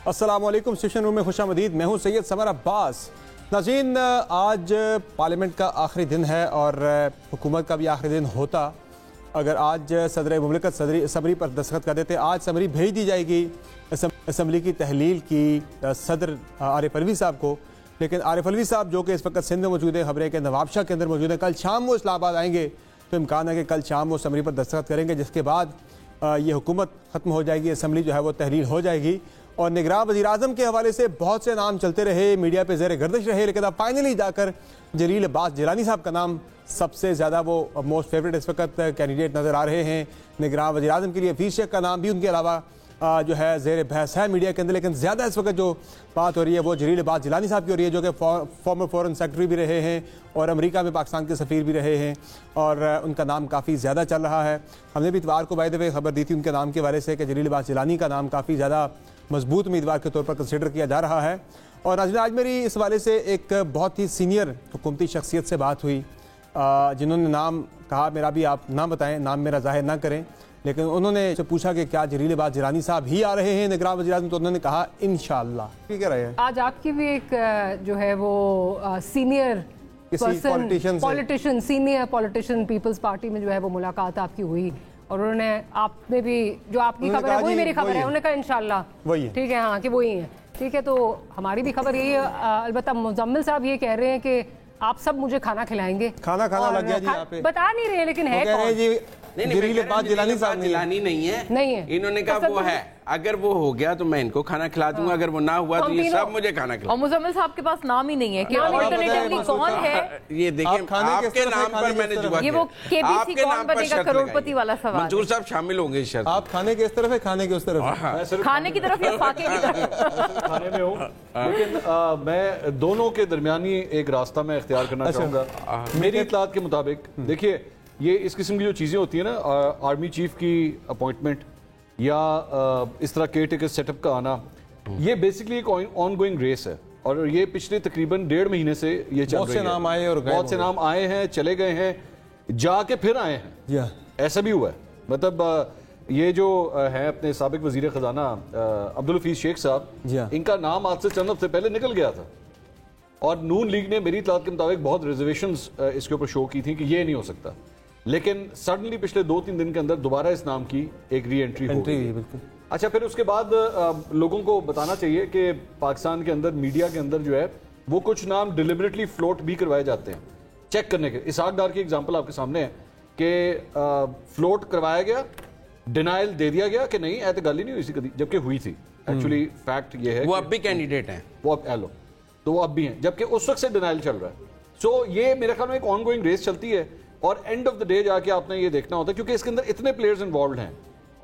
अस्सलाम वालेकुम। Station room में खुशामदीद। मैं हूं सैयद समर अब्बास। नाज़रीन, आज पार्लियामेंट का आखिरी दिन है और हुकूमत का भी आखिरी दिन होता अगर आज सदर मुमलिकत समरी पर दस्तखत कर देते। आज समरी भेज दी जाएगी असम्बली की तहलील की सदर आरिफ अलवी साहब को, लेकिन आरिफ अलवी साहब जो कि इस वक्त सिंध में मौजूद है, खबरें के नवाबशाह के अंदर मौजूद है, कल शाम वो इस्लामाबाद आएंगे तो इम्कान है कि कल शाम वो समरी पर दस्तखत करेंगे, जिसके बाद ये हुकूमत ख़त्म हो जाएगी, असम्बली जो है वो तहलील हो जाएगी। और निगरान वज़ीर-ए-आज़म के हवाले से बहुत से नाम चलते रहे, मीडिया पे ज़ेर गर्दिश रहे, लेकिन अब फाइनली जाकर जलील अब्बास जिलानी साहब का नाम सबसे ज़्यादा वो मोस्ट फेवरेट इस वक्त कैंडिडेट नज़र आ रहे हैं। निगरान वज़ीर-ए-आज़म के लिए हफीज़ शेख का नाम भी उनके अलावा जो है ज़ेर बहस है मीडिया के अंदर, लेकिन ज़्यादा इस वक्त जो बात हो रही है वो जलील अब्बास जिलानी साहब की हो रही है, जो कि फॉर्मर फॉरेन सेक्रेटरी भी रहे हैं और अमेरिका में पाकिस्तान के सफ़ीर भी रहे हैं और उनका नाम काफ़ी ज़्यादा चल रहा है। हमने भी इतवार को बाय द वे खबर दी थी उनके नाम के बारे से कि जलील अब्बास जिलानी का नाम काफ़ी ज़्यादा मजबूत उम्मीदवार के तौर पर कंसिडर किया जा रहा है। और आज मेरी इस वाले से एक बहुत ही सीनियर हुकूमती शख्सियत से बात हुई, जिन्होंने नाम कहा मेरा भी आप ना बताएं, नाम मेरा जाहिर ना करें, लेकिन उन्होंने से पूछा कि क्या जलील अब्बास जिलानी साहब ही आ रहे हैं निगरान वज़ीर-ए-आज़म, तो उन्होंने कहा इंशाअल्लाह। ठीक है रहे हैं। आज आपकी भी एक जो है वो senior politician senior politician Peoples Party में जो है वो मुलाकात आपकी हुई और उन्होंने आपने भी जो आपकी खबर है वही मेरी खबर है, उन्होंने कहा इंशाअल्लाह वही है। ठीक है, हाँ कि वही है। ठीक है, तो हमारी भी खबर यही है। अलबत्ता मुजम्मिल साहब ये कह रहे हैं कि आप सब मुझे खाना खिलाएंगे। खाना लग गया जी यहाँ पे, बता नहीं रहे लेकिन है कौन? जलील अब्बास जिलानी साहब जिलानी नहीं है। इन्होंने कहा वो है, अगर वो हो गया तो मैं इनको खाना खिला दूंगा, अगर वो ना हुआ तो ये सब मुझे खाना खिला। और मुजम्मिल साहब के पास नाम ही नहीं है कि अल्टरनेटिवली कौन है। ये देखिए आपके नाम पर मैंने जुआ ये वो केबीसी कौन बनेगा करोड़पति वाला सवाल। मंजूर साहब शामिल होंगे इस शर्त। आप खाने के इस तरफ है, खाने के उस तरफ है? खाने की तरफ या फाके की तरफ? खाने में हूँ, लेकिन मैं दोनों के दरमियानी एक रास्ता में इख्तियार करना चाहूँगा। मेरी इत्तलात के मुताबिक देखिए, ये इस किस्म की जो चीज़ें होती है ना, आर्मी चीफ की अपॉइंटमेंट या इस तरह केयर टेकर सेटअप का आना, ये बेसिकली एक ऑन गोइंग रेस है और ये पिछले तकरीबन 1.5 महीने से ये चल रही है। बहुत से नाम आए और बहुत से नाम आए हैं, चले गए हैं, जाके फिर आए हैं, ऐसा भी हुआ है। मतलब ये जो है अपने साबिक वजीर खजाना अब्दुल हफीज शेख साहब, इनका नाम आज से चंद हफ्ते पहले निकल गया था और नून लीग ने मेरी इत्तलात के मुताबिक बहुत रिजर्वेशंस इसके ऊपर शो की थी कि ये नहीं हो सकता, लेकिन सडनली पिछले 2-3 दिन के अंदर दोबारा इस नाम की एक री एंट्री हो गई। अच्छा, फिर उसके बाद लोगों को बताना चाहिए कि पाकिस्तान के अंदर मीडिया के अंदर जो है वो कुछ नाम डिलिबरेटली फ्लोट भी करवाए जाते हैं चेक करने के। इसहाक डार की एग्जांपल आपके सामने है कि फ्लोट करवाया गया, डिनाइल दे दिया गया कि नहीं ऐसे गल ही नहीं हुई थी, जबकि हुई थी। एक्चुअली फैक्ट ये है वो अब भी कैंडिडेट हैं, वो अब एलो तो वो अब भी हैं, जबकि उस वक्त से डिनाइल चल रहा है। सो ये मेरे ख्याल में एक ऑन गोइंग रेस चलती है और एंड ऑफ द डे जाके आपने ये देखना होता है, क्योंकि इसके अंदर इतने प्लेयर्स इन्वॉल्व हैं।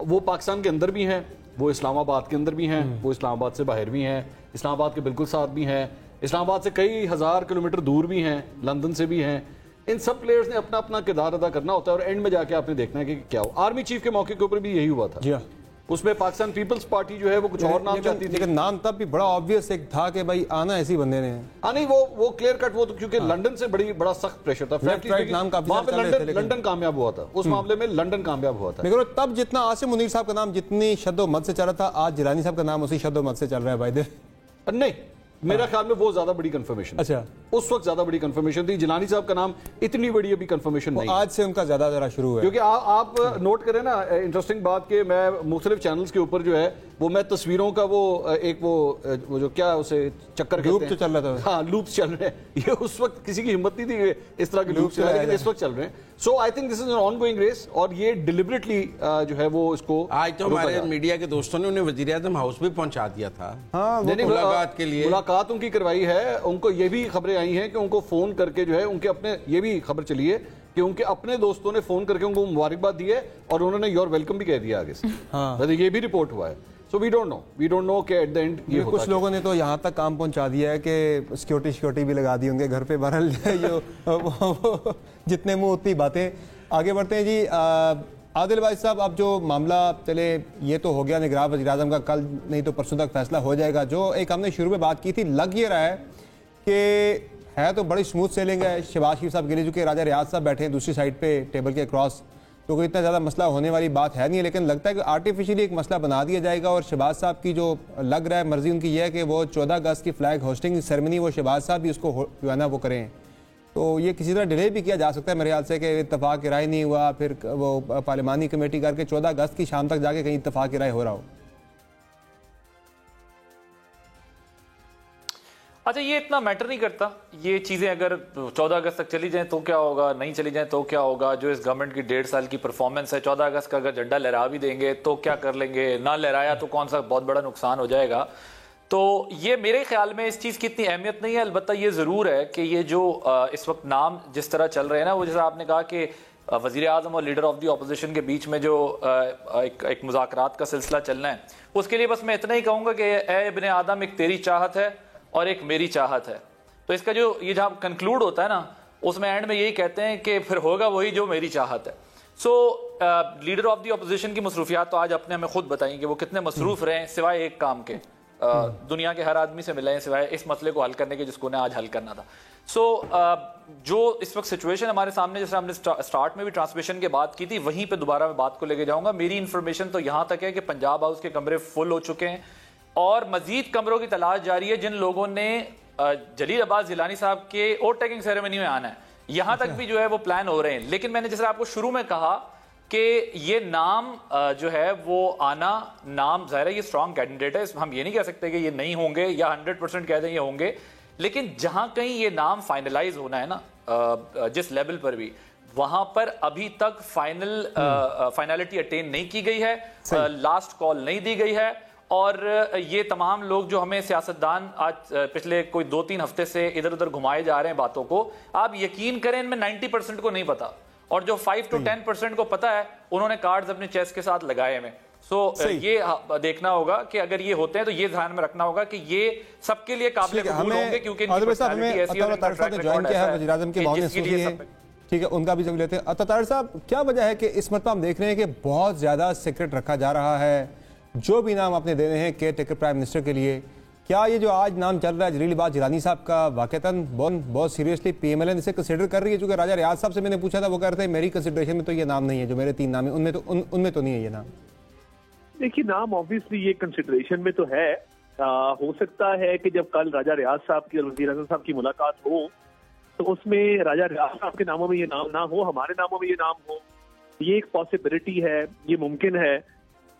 वो पाकिस्तान के अंदर भी हैं, वो इस्लामाबाद के अंदर भी हैं, वो इस्लामाबाद से बाहर भी हैं, इस्लामाबाद के बिल्कुल साथ भी हैं, इस्लामाबाद से कई हज़ार किलोमीटर दूर भी हैं, लंदन से भी हैं। इन सब प्लेयर्स ने अपना अपना किरदार अदा करना होता है और एंड में जाके आपने देखना है कि क्या हो। आर्मी चीफ के मौके के ऊपर भी यही हुआ था। उसमें पाकिस्तान पीपल्स पार्टी जो है वो कुछ और नाम चाहती थी, लेकिन नाम तब भी बड़ा ऑब्वियस एक था कि भाई आना ऐसी बंदे ने। हाँ नहीं, वो क्लियर कट, वो तो क्योंकि लंदन से बड़ा सख्त प्रेशर था। वहां पे लंदन कामयाब हुआ था, उस मामले में लंदन कामयाब हुआ था। लेकिन तब जितना आसिम मुनीर साहब का नाम जितनी शद्दोमत से चल रहा था, आज जिलानी साहब का नाम उसी शद्दोमत से चल रहा है भाई दे। नहीं, मेरा ख्याल में वो ज्यादा बड़ी कंफर्मेशन। अच्छा, उस वक्त ज्यादा बड़ी कंफर्मेशन थी। जिलानी साहब का नाम इतनी बड़ी अभी कंफर्मेशन नहीं, आज से उनका ज्यादा जरा शुरू है। क्योंकि आप नोट करें ना, इंटरेस्टिंग बात के मैं मुख्तलिफ चैनल्स के ऊपर जो है वो मैं तस्वीरों का वो जो क्या उसे चक्कर लूप तो चल रहा था। हाँ, लूप्स चल रहे हैं। ये उस वक्त किसी की हिम्मत नहीं थी इस तरह के लूप चल रहे हैं, लेकिन इस वक्त चल रहे हैं। So I think this is an ongoing race और ये डिलिबरेटली जो है वो इसको आज तो हमारे मीडिया के दोस्तों ने उन्हें वज़ीर-ए-आज़म हाउस भी पहुंचा दिया था। हाँ, मुलाकात के लिए मुलाकात उनकी करवाई है। उनको ये भी खबरें आई हैं कि उनको फोन करके जो है उनके अपने, ये भी खबर चली है कि उनके अपने दोस्तों ने फोन करके उनको मुबारकबाद दी है और उन्होंने योर वेलकम भी कह दिया आगे से। हाँ, ये भी रिपोर्ट हुआ है। सो वी डोंट नो कि एट द एंड ये कुछ लोगों ने तो यहाँ तक काम पहुँचा दिया है कि सिक्योरिटी भी लगा दी होंगे घर पे। बहरहाल जितने मुँह उतनी बातें। आगे बढ़ते हैं जी। आदिल भाई साहब, अब जो मामला चले ये तो हो गया निगरान वज़ीर-ए-आज़म का, कल नहीं तो परसों तक फैसला हो जाएगा। जो एक हमने शुरू में बात की थी, लग ये रहा है कि है तो बड़ी स्मूथ सेलिंग है। शहबाज शरीफ साहब गिले चुके, राजा रियाज साहब बैठे हैं दूसरी साइड पे टेबल के क्रॉस, تو کوئی اتنا زیادہ مسئلہ ہونے والی بات ہے نہیں ہے، لیکن لگتا ہے کہ آرٹیفیشلی ایک مسئلہ بنا دیا جائے گا، اور شہباز صاحب کی جو لگ رہا ہے مرضی ان کی یہ ہے کہ وہ 14 اگست کی فلیگ ہوسٹنگ سیرمنی وہ شہباز صاحب بھی اس کو جو ہے نا وہ کریں، تو یہ کسی طرح ڈیلے بھی کیا جا سکتا ہے میرے خیال سے کہ اتفاق رائے نہیں ہوا، پھر وہ پارلیمانی کمیٹی کر کے 14 اگست کی شام تک جا کے کہیں اتفاق رائے ہو رہا ہو۔ اچھا یہ اتنا میٹر نہیں کرتا، یہ چیزیں اگر 14 اگست تک چلی جائیں تو کیا ہوگا، نہیں چلی جائیں تو کیا ہوگا، جو اس گورنمنٹ کی 1.5 سال کی پرفارمنس ہے، 14 اگست کا اگر جھنڈا لہرا بھی دیں گے تو کیا کر لیں گے، نہ لہرایا تو کون سا بہت بڑا نقصان ہو جائے گا۔ تو یہ میرے خیال میں اس چیز کی اتنی اہمیت نہیں ہے، البتہ یہ ضرور ہے کہ یہ جو اس وقت نام جس طرح چل رہے ہیں نا، وہ جیسا آپ نے کہا کہ وزیر اعظم اور لیڈر آف دی اپوزیشن کے بیچ میں جو ایک مذاکرات کا سلسلہ چلنا ہے، اس کے لیے بس میں اتنا ہی کہوں گا کہ اے ابن آدم، ایک تیری چاہت ہے اور ایک میری چاہت ہے۔ تو اس کا جو یہ جہاں کنکلوڈ ہوتا ہے نا، اس میں اینڈ میں یہی کہتے ہیں کہ پھر ہوگا وہی جو میری چاہت ہے۔ سو لیڈر آف دی اپوزیشن کی مصروفیات تو آج اپنے ہمیں خود بتائیں کہ وہ کتنے مصروف رہے ہیں سوائے ایک کام کے، دنیا کے ہر آدمی سے ملے ہیں سوائے اس مسئلے کو حل کرنے کے جس کو انہیں آج حل کرنا تھا۔ سو جو اس وقت سچویشن ہمارے سامنے، جیسے ہم نے سٹارٹ میں بھی ٹرانسمیشن کے بات کی تھی، وہیں پہ دوبارہ میں بات کو لے کے جاؤں گا۔ میری انفارمیشن تو یہاں تک ہے کہ پنجاب ہاؤس کے کمرے فل ہو چکے ہیں اور مزید کمروں کی تلاش جاری ہے۔ جن لوگوں نے جلیل عباس جیلانی صاحب کے اوٹ ٹیکنگ سیریمنی میں آنا ہے، یہاں تک بھی جو ہے وہ پلان ہو رہے ہیں۔ لیکن میں نے جیسے آپ کو شروع میں کہا کہ یہ نام جو ہے وہ آنا، نام ظاہر ہے یہ اسٹرانگ کینڈیڈیٹ ہے، ہم یہ نہیں کہہ سکتے کہ یہ نہیں ہوں گے یا 100% کہہ دیں یہ ہوں گے، لیکن جہاں کہیں یہ نام فائنلائز ہونا ہے نا جس لیول پر بھی، وہاں پر ابھی تک فائنلٹی اٹین نہیں کی گئی ہے، لاسٹ کال نہیں دی گئی ہے۔ اور یہ تمام لوگ جو ہمیں سیاستدان آج پچھلے کوئی 2-3 ہفتے سے ادھر ادھر گھمائے جا رہے ہیں باتوں کو، آپ یقین کریں ان میں 90% کو نہیں پتا، اور جو 5 to 10% کو پتا ہے انہوں نے کارڈز اپنے چیسٹ کے ساتھ لگائے ہوئے۔ سو یہ دیکھنا ہوگا کہ اگر یہ ہوتے ہیں تو یہ ذہن میں رکھنا ہوگا کہ یہ سب کے لیے قابل قبول ہوں گے، کیونکہ ان کی پرسنالٹی ایسی ہے، وزیر اعظم کے معاون ایسوسی ٹھیک ہے، ان کا بھی ضرور لیتے ہیں۔ اتاتار صاحب، کیا وجہ ہے کہ اس مرتبہ ہم دیکھ رہے ہیں کہ بہت زیادہ سیکرٹ رکھا جا رہا ہے، جو بھی نام آپ نے دینے ہیں کیئر ٹیکر پرائم منسٹر کے لیے؟ کیا یہ جو آج نام چل رہا ہے جلیل عباس جیلانی صاحب کا، واقعتاً بہت seriously P M L N اسے کنسیڈر کر رہی ہے؟ چونکہ راجہ ریاض صاحب سے میں نے پوچھا تھا، وہ کہہ رہے تھے میری کنسیڈریشن میں تو یہ نام نہیں ہے، جو میرے 3 نام ہیں ان میں تو نہیں ہے یہ نام۔ دیکھیے نام آبویسلی یہ کنسیڈریشن میں تو ہے، ہو سکتا ہے کہ جب کل راجہ ریاض صاحب کی اور وزیر اعظم صاحب کی ملاقات ہو تو اس میں راجہ ریاض صاحب کے ناموں میں یہ نام نہ ہو، ہمارے ناموں میں یہ نام ہو، یہ ایک پاسبلٹی ہے، یہ ممکن ہے۔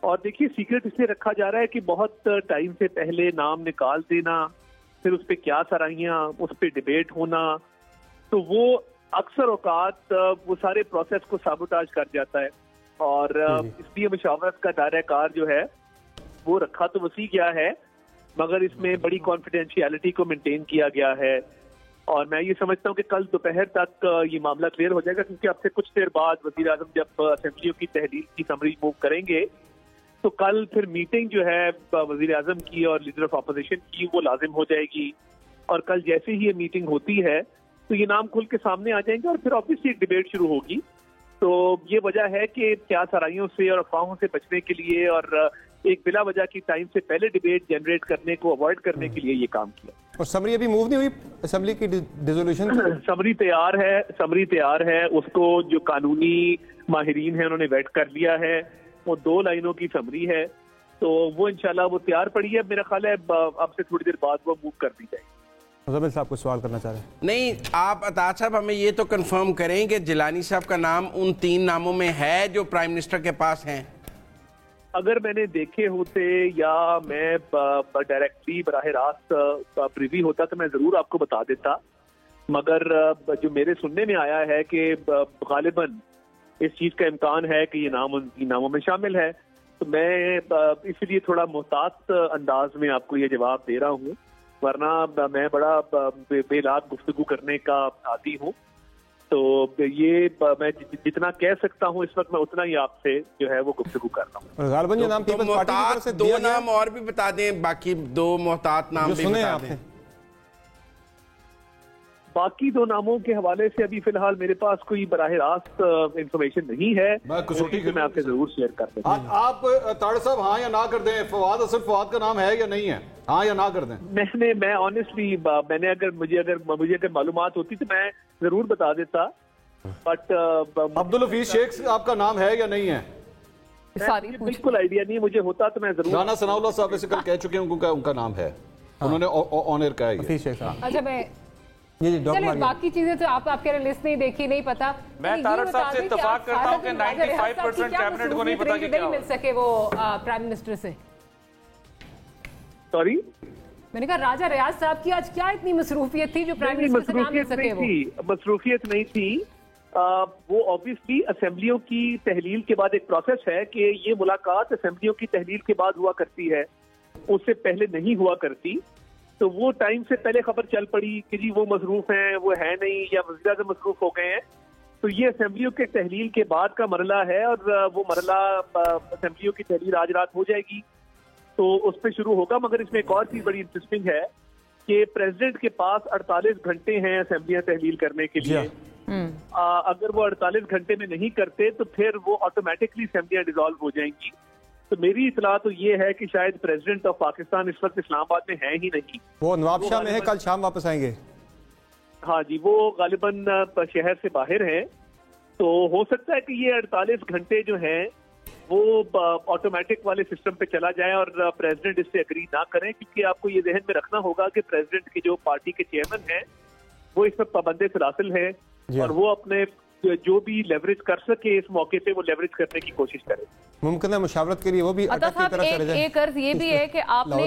اور دیکھیے سیکرٹ اس لیے رکھا جا رہا ہے کہ بہت ٹائم سے پہلے نام نکال دینا، پھر اس پہ کیا سرائیاں، اس پہ ڈیبیٹ ہونا، تو وہ اکثر اوقات وہ سارے پروسیس کو سابوٹاج کر جاتا ہے۔ اور اس لیے مشاورت کا دائرہ کار جو ہے وہ رکھا تو وسیع گیا ہے، مگر اس میں بڑی کانفیڈینشیلٹی کو مینٹین کیا گیا ہے۔ اور میں یہ سمجھتا ہوں کہ کل دوپہر تک یہ معاملہ کلیئر ہو جائے گا، کیونکہ اب سے کچھ دیر بعد وزیر اعظم جب اسمبلیوں کی تحلیل کی سمری موو کریں گے تو کل پھر میٹنگ جو ہے وزیر اعظم کی اور لیڈر آف اپوزیشن کی وہ لازم ہو جائے گی، اور کل جیسے ہی یہ میٹنگ ہوتی ہے تو یہ نام کھل کے سامنے آ جائیں گے اور پھر آبویسلی ایک ڈیبیٹ شروع ہوگی۔ تو یہ وجہ ہے کہ کیا سرائیوں سے اور افواہوں سے بچنے کے لیے اور ایک بلا وجہ کی ٹائم سے پہلے ڈیبیٹ جنریٹ کرنے کو اوائڈ کرنے کے لیے یہ کام کیا۔ اور سمری ابھی موو نہیں ہوئی، اسمبلی کی ڈیزولوشن؟ سمری تیار ہے، اس کو جو قانونی ماہرین ہیں انہوں نے ویٹ کر لیا ہے، وہ 2 لائنوں کی سمری ہے، تو وہ انشاءاللہ وہ تیار پڑی ہے، میرا خیال ہے اب سے تھوڑی دیر بعد وہ موو کر دی جائے گی۔ مزمل صاحب کو سوال کرنا چاہ رہے ہیں؟ نہیں، آپ عطا صاحب ہمیں یہ تو کنفرم کریں کہ جیلانی صاحب کا نام ان 3 ناموں میں ہے جو پرائم منسٹر کے پاس ہیں؟ اگر میں نے دیکھے ہوتے یا میں ڈائریکٹلی براہ راست پریوی ہوتا تو میں ضرور آپ کو بتا دیتا، مگر جو میرے سننے میں آیا ہے کہ غالباً اس چیز کا امکان ہے کہ یہ نام ان 3 ناموں میں شامل ہے، تو میں اس لیے تھوڑا محتاط انداز میں آپ کو یہ جواب دے رہا ہوں، ورنہ میں بڑا بے لاگ گفتگو کرنے کا عادی ہوں، تو یہ میں جتنا کہہ سکتا ہوں اس وقت میں اتنا ہی آپ سے جو ہے وہ گفتگو کر رہا ہوں۔ غالباً یہ نام پیپلز پارٹی کی طرف سے 2 نام اور بھی بتا دیں، باقی 2 محتاط نام بھی بتا دیں۔ باقی 2 ناموں کے حوالے سے ابھی فی الحال میرے پاس کوئی براہ راست انفارمیشن نہیں ہے، میں آپ سے ضرور شیئر کر دوں۔ آپ تاڑ صاحب ہاں یا نہ کر دیں، فواد حسن فواد کا نام ہے یا نہیں ہے، ہاں یا نہ کر دیں؟ میں آنیسٹلی اگر مجھے معلومات ہوتی تو میں ضرور بتا دیتا، बट अब्दुल हफीज शेख आपका नाम है या नहीं है? बिल्कुल आइडिया नहीं मुझे, होता तो मैं जरूर। राना सनाउल्लाह साहब ऐसे कल कह चुके हैं उनका नाम है, उन्होंने ऑन एयर कहा है। अच्छा, मैं चलिए बाकी चीजें तो आप आपके लिस्ट नहीं देखी, नहीं पता। मैं तारक साहब से इत्तेफाक करता हूं कि 95% कैबिनेट को नहीं पता कि क्या मिल सके वो प्राइम मिनिस्टर से। सॉरी, मैंने कहा राजा रियाज साहब की आज क्या इतनी मसरूफियत थी जो प्राइम मिनिस्टर से ना मिल सके? वो मसरूफियत नहीं थी, वो ऑब्वियसली असेंबलियों की तहलील के बाद एक प्रोसेस है कि ये मुलाकात असेंबलियों की तहलील के बाद हुआ करती है, उससे पहले नहीं हुआ करती। तो वो टाइम से पहले खबर चल पड़ी कि जी वो मसरूफ हैं, वो है नहीं, या वज़ीर आज़म मसरूफ हो गए हैं। तो ये असेंबलियों के तहलील के बाद का मरला है, और वो मरला असेंबलियों की तहलील आज रात हो जाएगी तो उस पर शुरू होगा। मगर इसमें एक और चीज बड़ी इंटरेस्टिंग है कि प्रेसिडेंट के पास 48 घंटे हैं असेंबलियां तहलील करने के लिए। अगर वो 48 घंटे में नहीं करते तो फिर वो ऑटोमेटिकली असेंबलियां डिसॉल्व हो जाएंगी। तो मेरी इतला तो ये है कि शायद प्रेसिडेंट ऑफ पाकिस्तान इस वक्त इस्लामाबाद में है ही नहीं, वो नवाबशाह में है, कल शाम वापस आएंगे। हाँ जी, वो गालिबन शहर से बाहर हैं। तो हो सकता है कि ये 48 घंटे जो हैं वो ऑटोमेटिक वाले सिस्टम पे चला जाए और प्रेसिडेंट इससे एग्री ना करें, क्योंकि आपको ये ध्यान में रखना होगा कि प्रेसिडेंट की जो पार्टी के चेयरमैन हैं वो इस वक्त पाबंदे सलासिल है, और वो अपने जो भी लेवरेज कर सके इस मौके पे वो लेवरेज करने की कोशिश करे। मुमकिन है मुशावरत के लिए वो भी अटक की तरफ चले जाए। एक अर्ज ये भी है कि आपने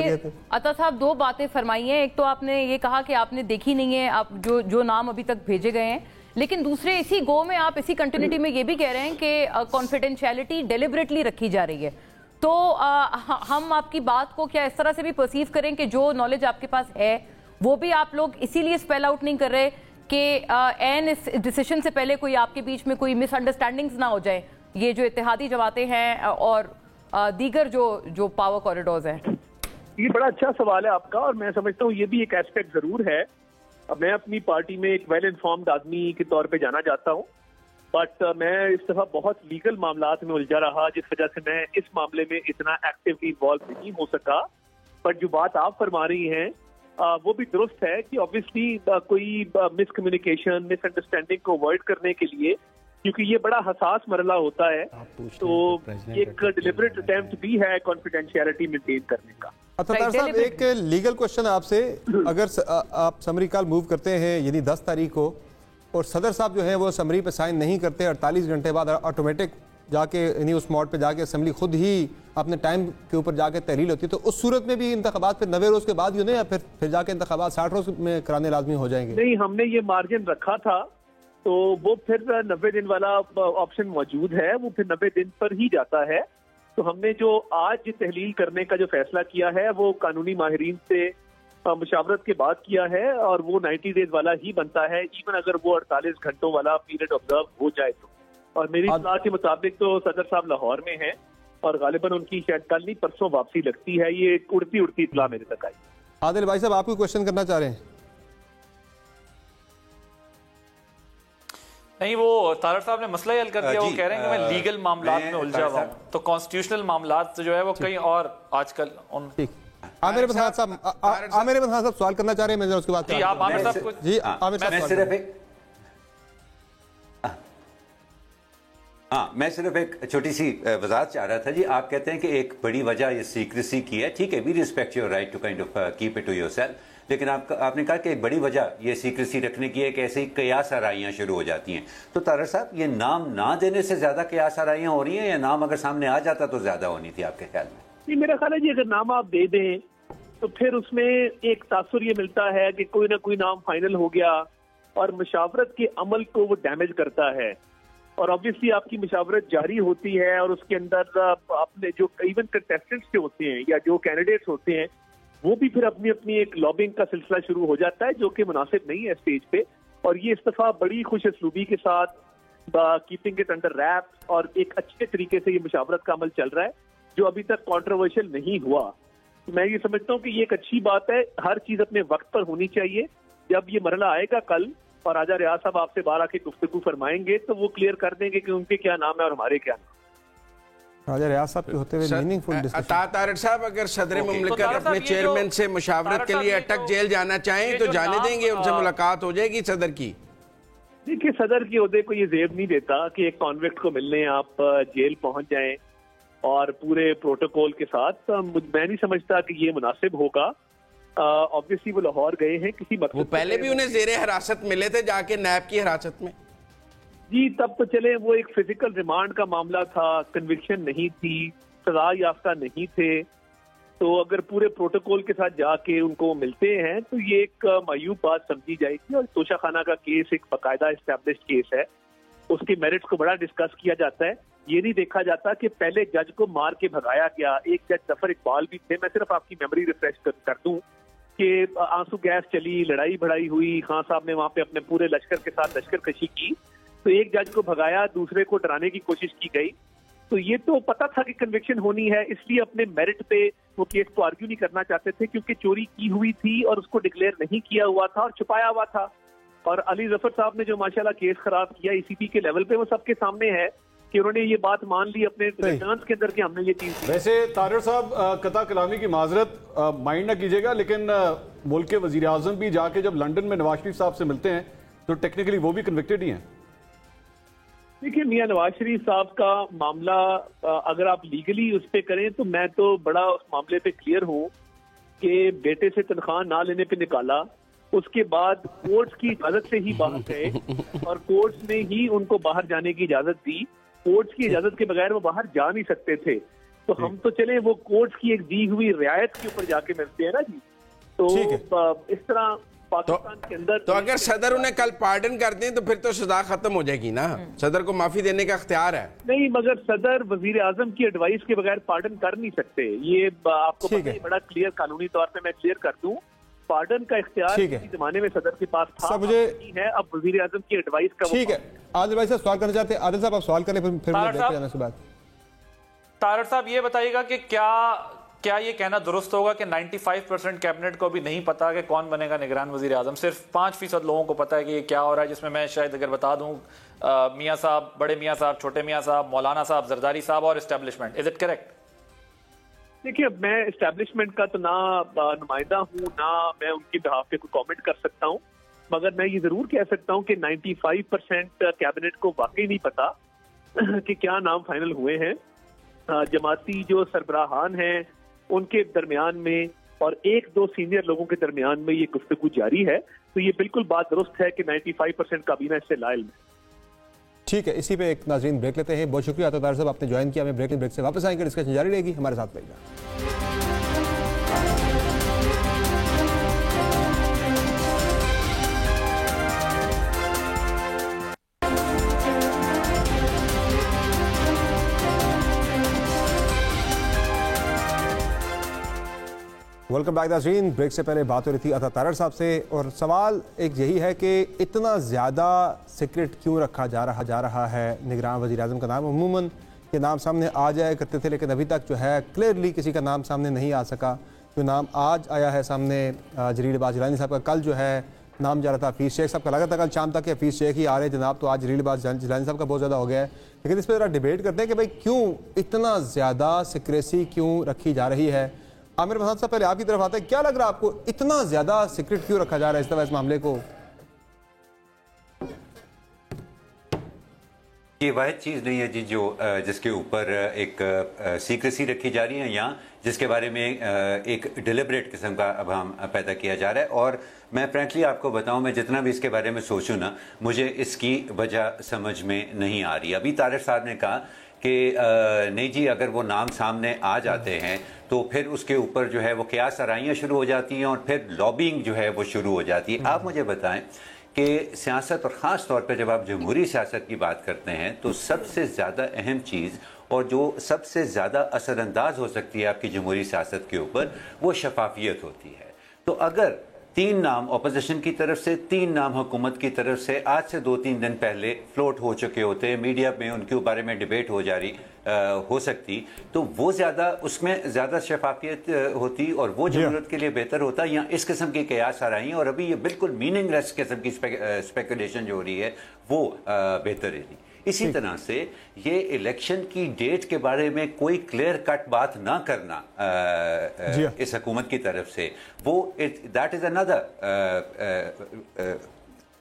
अता साहब दो बातें फरमाई हैं। एक तो आपने ये कहा कि आपने देखी नहीं है आप जो नाम अभी तक भेजे गए हैं, लेकिन दूसरे इसी गो में आप इसी कंटिन्यूटी में ये भी कह रहे हैं कि कॉन्फिडेंशियलिटी डेलिबरेटली रखी जा रही है। तो हम आपकी बात को क्या इस तरह से भी परसीव करें कि जो नॉलेज आपके पास है वो भी आप लोग इसीलिए स्पेल आउट नहीं कर रहे कि एन इस डिसीजन से पहले कोई आपके बीच में कोई मिसअंडरस्टैंडिंग्स ना हो जाए, ये जो इत्तेहादी जमातें हैं और दीगर जो पावर कॉरिडोर्स हैं? ये बड़ा अच्छा सवाल है आपका, और मैं समझता हूँ ये भी एक एस्पेक्ट जरूर है। मैं अपनी पार्टी में एक वेल इन्फॉर्म्ड आदमी के तौर पे जाना चाहता हूँ, बट मैं इस दफा बहुत लीगल मामलात में उलझा रहा, जिस वजह से मैं इस मामले में इतना एक्टिवली इन्वॉल्व नहीं हो सका। बट जो बात आप फरमा रही हैं वो भी दुरुस्त है कि ऑब्वियसली कोई मिसकम्युनिकेशन, मिसअंडरस्टैंडिंग को अवॉइड करने के लिए, क्योंकि ये बड़ा हसास मरला होता है, तो एक डिलिबरेट अटेम्प्ट भी है कॉन्फिडेंशियलिटी मेंटेन करने का। अतार साहब, एक लीगल क्वेश्चन आपसे, अगर आप समरी कॉल मूव करते हैं यानी 10 तारीख को, और सदर साहब जो है वो समरी पे साइन नहीं करते, 48 घंटे बाद ऑटोमेटिक जाके यानी उस मोड पे जाके असेंबली खुद ही अपने टाइम के ऊपर जाके तहरील होती है, तो उस सूरत में भी इंतखाबात फिर 90 रोज के बाद ही होने, या फिर जाके इंतखाबात 60 रोज में कराने लाजमी हो जाएंगे? नहीं, हमने ये मार्जिन रखा था, तो वो फिर 90 दिन वाला ऑप्शन मौजूद है, वो फिर 90 दिन पर ही जाता है। तो हमने जो आज तहलील करने का जो फैसला किया है वो कानूनी माहिरीन से मुशावरत के बाद किया है, और वो 90 डेज वाला ही बनता है, इवन अगर वो 48 घंटों वाला पीरियड ऑब्जर्व हो जाए तो। और मेरी इत्तला के मुताबिक तो सदर साहब लाहौर में हैं, और गालिबन उनकी शायद कल नहीं परसों वापसी लगती है। ये उड़ती उड़ती इत्तला मेरे तक आई। आदिल भाई साहब, आप कोई क्वेश्चन करना चाह रहे हैं? नहीं, वो तारक साहब ने मसला ही हल कर दिया। वो कह रहे हैं कि मैं लीगल मामलात में उलझा हुआ हूं, तो कॉन्स्टिट्यूशनल मामलात जो है वो कहीं और आजकल उन आमिर बदहान साहब सवाल करना चाह रहे हैं, मैं उसके बाद जी आप आमिर साहब कुछ जी आमिर साहब मैं सिर्फ एक छोटी सी वजाहत चाह रहा था जी। आप कहते हैं कि एक बड़ी वजह ये सीक्रेसी की है, ठीक है, we respect your right to kind of keep it to yourself, लेकिन आपने कहा कि एक बड़ी वजह ये सीक्रेसी रखने की है कि ऐसे ही कयास आराइयाँ शुरू हो जाती हैं। तो तारक साहब, ये नाम ना देने से ज्यादा कयास आराइयाँ हो रही हैं, या नाम अगर सामने आ जाता तो ज्यादा होनी थी आपके ख्याल में? जी, मेरा ख्याल है जी, अगर नाम आप दे दें तो फिर उसमें एक तासुर ये मिलता है कि कोई ना कोई नाम फाइनल हो गया, और मुशावरत के अमल को वो डैमेज करता है। और ऑब्वियसली आपकी मुशावरत जारी होती है, और उसके अंदर अपने जो इवन कंटेस्टेंट्स जो होते हैं या जो कैंडिडेट्स होते हैं वो भी फिर अपनी अपनी एक लॉबिंग का सिलसिला शुरू हो जाता है, जो कि मुनासिब नहीं है स्टेज पे। और ये इस दफा बड़ी खुश असलूबी के साथ, कीपिंग इट अंडर रैप्स, और एक अच्छे तरीके से ये मुशावरत का अमल चल रहा है, जो अभी तक कॉन्ट्रोवर्शियल नहीं हुआ। मैं ये समझता हूँ कि ये एक अच्छी बात है। हर चीज अपने वक्त पर होनी चाहिए। जब ये मरला आएगा कल और राजा रियाज साहब आपसे बाहर आके गुफ्तगू फरमाएंगे, तो वो क्लियर कर देंगे कि उनके क्या नाम है और हमारे क्या नाम। राजा रियाज साहब के होते हुए मीनिंगफुल डिस्कशन। तारक साहब, अगर सदर मुमलिकत अपने चेयरमैन से मुशावरत के लिए अटक जेल जाना चाहें तो जाने देंगे, उनसे मुलाकात हो जाएगी सदर की? देखिए, सदर के ओहदे को ये जेब नहीं देता कि एक कॉन्विक्ट को मिलने आप जेल पहुंच जाएं और पूरे प्रोटोकॉल के साथ। मैं नहीं समझता कि ये मुनासिब होगा। ऑब्वियसली वो लाहौर गए हैं किसी मकसद, वो पहले भी उन्हें जेरे हिरासत मिले थे जाके नैब की हिरासत में। जी, तब तो चले वो एक फिजिकल रिमांड का मामला था, कन्विक्शन नहीं थी, सजा याफ्ता नहीं थे। तो अगर पूरे प्रोटोकॉल के साथ जाके उनको मिलते हैं तो ये एक मायूब बात समझी जाएगी। और तोशा खाना का केस एक बाकायदा एस्टैब्लिश्ड केस है, उसके मेरिट्स को बड़ा डिस्कस किया जाता है। ये नहीं देखा जाता कि पहले जज को मार के भगाया गया। एक जज जफर इकबाल भी थे, मैं सिर्फ आपकी मेमोरी रिफ्रेश कर दूं कि आंसू गैस चली, लड़ाई भड़ाई हुई, खान साहब ने वहां पे अपने पूरे लश्कर के साथ लश्कर कशी की, तो एक जज को भगाया, दूसरे को डराने की कोशिश की गई। तो ये तो पता था कि कन्विक्शन होनी है, इसलिए अपने मेरिट पे वो केस को आर्ग्यू नहीं करना चाहते थे, क्योंकि चोरी की हुई थी और उसको डिक्लेयर नहीं किया हुआ था और छुपाया हुआ था। और अली जफर साहब ने जो माशाल्लाह केस खराब किया ईसीपी के लेवल पे, वो सबके सामने है कि उन्होंने ये बात मान ली अपने रिटर्न्स के अंदर कि हमने ये चीज की। वैसे तारिर साहब, कता कलामी की माजरत माइंड ना कीजिएगा, लेकिन मुल्क के वजीर आजम भी जाके जब लंदन में नवाज शरीफ साहब से मिलते हैं तो टेक्निकली वो भी कन्विक्टेड ही हैं। देखिए, मियां नवाज शरीफ साहब का मामला अगर आप लीगली उस पे करें तो मैं तो बड़ा उस मामले पे क्लियर हूँ कि बेटे से तनख्वाह ना लेने पे निकाला, उसके बाद कोर्ट्स की इजाजत से ही बाहर गए और कोर्ट्स ने ही उनको बाहर जाने की इजाजत दी। कोर्ट्स की इजाजत के बगैर वो बाहर जा नहीं सकते थे। तो हम तो चले वो कोर्ट्स की एक दी हुई रियायत के ऊपर जाके मिलते हैं ना जी। तो इस तरह पाकिस्तान के अंदर तो अगर सदर उन्हें कल पार्डन कर दें तो फिर तो सजा खत्म हो जाएगी ना। सदर को माफी देने का इख्तियार है। नहीं, मगर सदर वजीर आजम की एडवाइस के बगैर पार्डन कर नहीं सकते। ये आपको पता है, बड़ा क्लियर कानूनी तौर पे मैं क्लियर कर दूं, पार्डन का इख्तियार इसी जमाने में सदर के पास था, मुझे है, अब वजीर आजम की एडवाइस का। ठीक है, आदिल भाई साहब सवाल करना चाहते हैं। आदिल साहब आप सवाल करें, फिर तारड़ साहब ये बताइएगा कि क्या ये कहना दुरुस्त होगा कि 95% कैबिनेट को भी नहीं पता कि कौन बनेगा निगरान वजीर आजम, सिर्फ 5% लोगों को पता है कि ये क्या हो रहा है, जिसमें मैं शायद अगर बता दूं मियां साहब, बड़े मियां साहब, छोटे मियां साहब, मौलाना साहब, जरदारी साहब और एस्टेब्लिशमेंट। Is it correct? देखिए, मैं एस्टेब्लिशमेंट का तो ना नुमाइंदा हूँ, ना मैं उनकी बिहाफ पे कोई कमेंट कर सकता हूँ, मगर मैं ये जरूर कह सकता हूँ कि 95% कैबिनेट को वाकई नहीं पता कि क्या नाम फाइनल हुए हैं। जमाती जो सरबराहान हैं उनके दरमियान में और एक दो सीनियर लोगों के दरमियान में ये गुफ्तगू जारी है। तो ये बिल्कुल बात दुरुस्त है कि 95% काबीना इससे लायल में। ठीक है, इसी पे एक नाज़रीन ब्रेक लेते हैं। बहुत शुक्रिया तारिर साहब, आपने ज्वाइन किया। हमें ब्रेक से वापस आएंगे, डिस्कशन जारी रहेगी, हमारे साथ रहिएगा। वेलकम बैक नाज़रीन। ब्रेक से पहले बात हो रही थी अता तारड़ साहब से, और सवाल एक यही है कि इतना ज़्यादा सीक्रेट क्यों रखा जा रहा है निगरान वज़ीर आज़म का नाम। अमूमन ये नाम सामने आ जाया करते थे, लेकिन अभी तक जो है क्लियरली किसी का नाम सामने नहीं आ सका। जो नाम आज आया है सामने जलील अब्बास जिलानी साहब का, कल जो है नाम जा रहा था हफीज़ शेख साहब का, लगा था कल शाम तक हफीज़ शेख ही आ रहे जनाब, तो आज जलील अब्बास जिलानी साहब का बहुत ज़्यादा हो गया है। लेकिन इस पर ज़रा डिबेट करते हैं कि भाई क्यों इतना ज़्यादा सीक्रेसी क्यों रखी जा रही है। आमिर मसाद साहब, पहले आपकी तरफ आता है, क्या लग रहा है आपको, इतना ज्यादा सीक्रेट क्यों रखा जा रहा है इस तरह इस मामले को? ये वाहिद चीज़ नहीं है जी जो जिसके ऊपर एक सीक्रेसी रखी जा रही है या जिसके बारे में एक डिलिबरेट किस्म का अभाम पैदा किया जा रहा है। और मैं फ्रेंकली आपको बताऊं, मैं जितना भी इसके बारे में सोचूं ना, मुझे इसकी वजह समझ में नहीं आ रही। अभी तारिर साहब ने कहा कि नहीं जी, अगर वो नाम सामने आ जाते हैं तो फिर उसके ऊपर जो है वो क़यास आराइयाँ शुरू हो जाती हैं और फिर लॉबिंग जो है वो शुरू हो जाती है। आप मुझे बताएं कि सियासत और ख़ास तौर पर जब आप जमहूरी सियासत की बात करते हैं तो सबसे ज़्यादा अहम चीज़ और जो सबसे ज़्यादा असरअंदाज हो सकती है आपकी जमहूरी सियासत के ऊपर, वो शफाफियत होती है। तो अगर 3 नाम अपोजिशन की तरफ से, 3 नाम हुकूमत की तरफ से आज से 2-3 दिन पहले फ्लोट हो चुके होते, मीडिया में उनके बारे में डिबेट हो सकती, तो वो ज़्यादा, उसमें ज़्यादा शफाफियत होती और वो जरूरत के लिए बेहतर होता, या इस किस्म की कयास आ रही हैं और अभी ये बिल्कुल मीनिंगलेस किस्म की स्पेकुलेशन जो हो रही है वो बेहतर है। इसी तरह से ये इलेक्शन की डेट के बारे में कोई क्लियर कट बात ना करना इस हुकूमत की तरफ से, वो दैट इज अनदर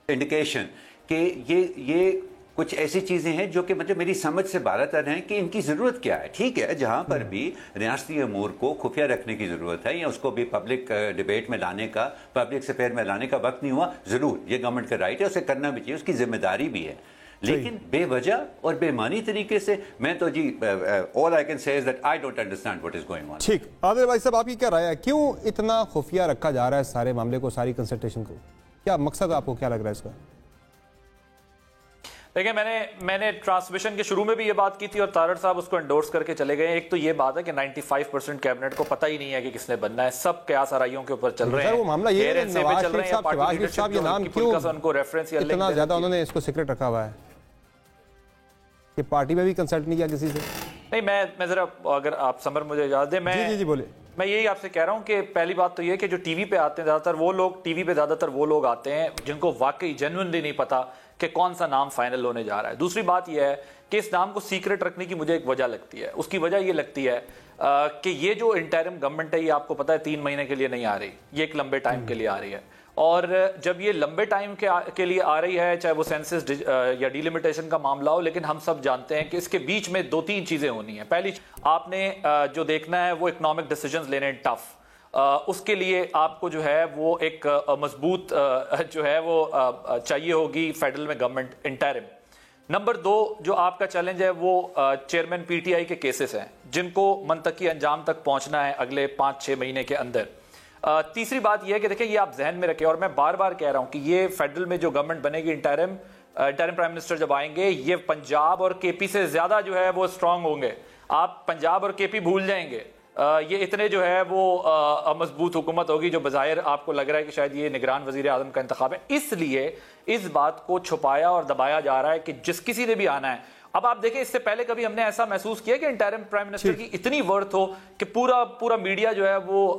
इंडिकेशन کہ یہ کچھ ایسی چیزیں ہیں جو کہ مطلب میری سمجھ سے باہر تر ہیں کہ ان کی ضرورت کیا ہے. ٹھیک ہے, جہاں پر بھی ریاستی امور کو خفیہ رکھنے کی ضرورت ہے یا اس کو بھی پبلک ڈیبیٹ میں لانے کا, پبلک سفیر میں لانے کا وقت نہیں ہوا, ضرور یہ گورنمنٹ کا رائٹ ہے, اسے کرنا بھی چاہیے, اس کی ذمہ داری بھی ہے. لیکن بے وجہ اور بے معنی طریقے سے میں تو جی all I can say is that I don't understand what is going on. ٹھیک, عادل بھائی صاحب آپ کی کیا رائے ہے, کیوں اتنا خفیہ رکھا جا رہا ہے سارے معاملے کو, ساری کنسلٹیشن کو, کیا مقصد آپ کو کیا لگ رہا ہے اس کا؟ دیکھیں میں نے ٹرانسمیشن کے شروع میں بھی یہ بات کی تھی اور طارڑ صاحب اس کو انڈورس کر کے چلے گئے. ایک تو یہ بات ہے کہ 95% کیبنٹ کو پتہ ہی نہیں ہے کہ کس نے بننا ہے, سب قیاس آرائیوں کے اوپر چل رہے ہیں. وہ معاملہ یہ ہے کہ نواز شریف صاحب یہ نام کیوں اتنا زیادہ انہوں نے اس کو سیکرٹ رکھا ہوا ہے کہ پارٹی میں بھی کنسلٹ نہیں کیا کسی سے؟ نہیں, میں ذرا اگر آپ سمر مجھے اجازت دیں, میں یہی آپ سے کہہ رہا ہوں کہ پہلی بات تو یہ کہ جو ٹی وی پہ آتے ہیں زیادہ تر وہ لوگ آتے ہیں جن کو واقعی جینوئنلی نہیں پتا کہ کون سا نام فائنل ہونے جا رہا ہے. دوسری بات یہ ہے کہ اس نام کو سیکرٹ رکھنے کی مجھے ایک وجہ لگتی ہے. اس کی وجہ یہ لگتی ہے کہ یہ جو انٹرم گورنمنٹ ہے یہ آپ کو پتا ہے 3 مہینے کے لیے نہیں آ رہی, یہ ایک لمبے ٹائم کے لیے آ رہی ہے. اور جب یہ لمبے ٹائم کے لیے آ رہی ہے, چاہے وہ سینسس یا ڈیلیمیٹیشن کا معاملہ ہو, لیکن ہم سب جانتے ہیں کہ اس کے بیچ میں 2-3 چیزیں ہونی ہیں. پہلی آپ نے جو دیکھنا ہے وہ اکنامک ڈیسیجنز لینے ٹف, اس کے لیے آپ کو جو ہے وہ ایک مضبوط جو ہے وہ چاہیے ہوگی فیڈرل میں گورنمنٹ انٹرم. نمبر 2 جو آپ کا چیلنج ہے وہ چیئرمین پی ٹی آئی کے کیسز ہیں جن کو منطقی انجام تک پہنچنا ہے اگلے 5-6 مہینے کے اندر. تیسری بات یہ ہے کہ دیکھیں یہ آپ ذہن میں رکھیں, اور میں بار بار کہہ رہا ہوں کہ یہ فیڈرل میں جو گورنمنٹ بنے گی انٹرم پرائم منسٹر جب آئیں گے یہ پنجاب اور کے پی سے زیادہ جو ہے وہ اسٹرانگ ہوں گے. آپ پنجاب اور کے پی بھول جائیں گے, یہ اتنے جو ہے وہ مضبوط حکومت ہوگی جو بظاہر آپ کو لگ رہا ہے کہ شاید یہ نگران وزیر اعظم کا انتخاب ہے. اس لیے اس بات کو چھپایا اور دبایا جا رہا ہے کہ جس کسی نے بھی آنا ہے. اب آپ دیکھیں اس سے پہلے کبھی ہم نے ایسا محسوس کیا کہ انٹرم پرائم منسٹر کی اتنی ورتھ ہو کہ پورا میڈیا جو ہے وہ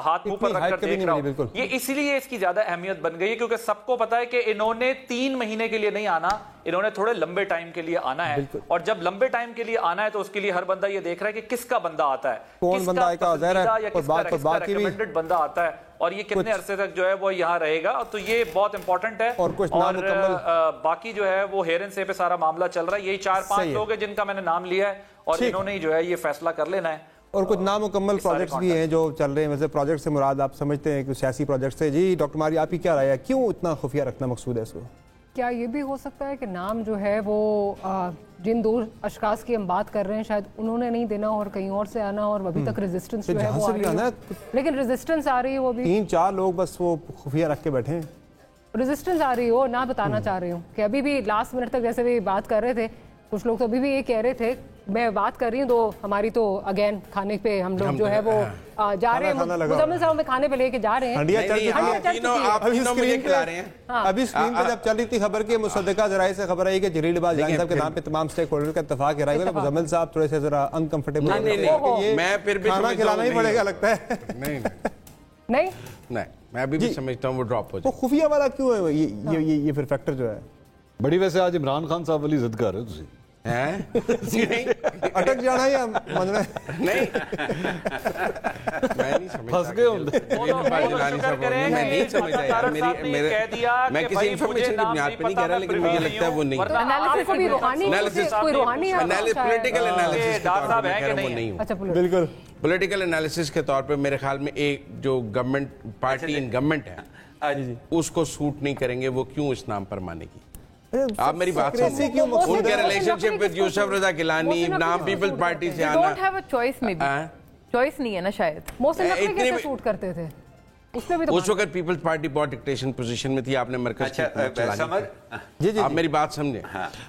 ہاتھ منہ پر رکھ کر دیکھ رہا ہو. یہ اسی لیے اس کی زیادہ اہمیت بن گئی ہے کیونکہ سب کو پتا ہے کہ انہوں نے 3 مہینے کے لیے نہیں آنا, انہوں نے تھوڑے لمبے ٹائم کے لیے آنا ہے. اور جب لمبے ٹائم کے لیے آنا ہے تو اس کے لیے ہر بندہ یہ دیکھ رہا ہے کہ کس کا بندہ آتا ہے, کون بندہ آئے گا, یا کس کا ریکمنڈڈ بندہ آتا ہے, اور یہ کتنے عرصے تک جو ہے وہ یہاں رہے گا. تو یہ بہت امپورٹنٹ ہے. اور باقی جو ہے وہ ہیرن سے پہ سارا معاملہ چل رہا ہے. یہی 4-5 لوگ ہیں جن کا میں نے نام لیا ہے اور انہوں نے جو ہے یہ فیصلہ کر لینا ہے. اور کچھ نامکمل پروجیکٹس بھی ہیں جو چل رہے ہیں. ویسے پروجیکٹ سے مراد آپ سمجھتے ہیں کہ سیاسی پروجیکٹ سے. جی ڈاکٹر ماری آپ کی کیا رائے ہے, کیوں اتنا خفیہ رکھنا مقصود ہے اس کو؟ کیا یہ بھی ہو سکتا ہے کہ نام جو ہے وہ جن 2 اشخاص کی ہم بات کر رہے ہیں شاید انہوں نے نہیں دینا اور کہیں اور سے آنا, اور ابھی تک ریزسٹنس جو ہے وہ آ رہی ہے, لیکن ریزسٹنس آ رہی ہے وہ بھی 3-4 لوگ بس وہ خفیہ رکھ کے بیٹھے ہیں. ریزسٹنس آ رہی ہو نہ بتانا چاہ رہی ہوں کہ ابھی بھی لاسٹ منٹ تک جیسے بھی بات کر رہے تھے کچھ لوگ تو ابھی بھی یہ کہہ رہے تھے, میں بات کر رہی ہوں تو ہماری تو اگین کھانے پہ ہم لوگ جو ہے وہ جا رہے ہیں, مزمل صاحب میں کھانے پہ لے کے جا رہے ہیں. ابھی اسکرین پہ جب چل رہی تھی خبر کے مصدقہ ذرائع سے خبر آئی کہ جلیل عباس جان صاحب کے نام پہ تمام سٹیک ہولڈر کا اتفاق ہے رائے گا. مزمل صاحب تھوڑے سے ذرا انکمفرٹیبل میں پھر بھی کھانا کھلانا ہی پڑے گا لگتا ہے. نہیں میں ابھی بھی سمجھتا ہوں وہ ڈراپ ہو جائے. وہ خفیہ والا کیوں ہے یہ پھر فیکٹر جو ہے بڑی؟ ویسے آج عمران خان صاحب والی ضد کر رہے ہو تسی اٹک جانا یا من رہا ہے؟ نہیں میں نہیں سمجھتا یار, میں کسی انفارمیشن کی بنیاد پہ نہیں کہہ رہا, لیکن مجھے لگتا ہے وہ نہیں. بالکل پولیٹیکل انالیسس کے طور پہ میرے خیال میں ایک جو گورنمنٹ پارٹی ان گورنمنٹ ہے اس کو سوٹ نہیں کریں گے وہ کیوں اس نام پر مانے گی. آپ میری بات سمجھیں, ان کے ریلیشن شپ وذ یوسف رضا گیلانی نام پیپلز پارٹی سے آنا چوائس نہیں ہے نا شاید. محسن نقوی کیسے سوٹ کرتے تھے اس وقت پیپلز پارٹی بہت ڈکٹیشن پوزیشن میں تھی, آپ نے مرکز کی حکومت چلانی. آپ میری بات سمجھیں,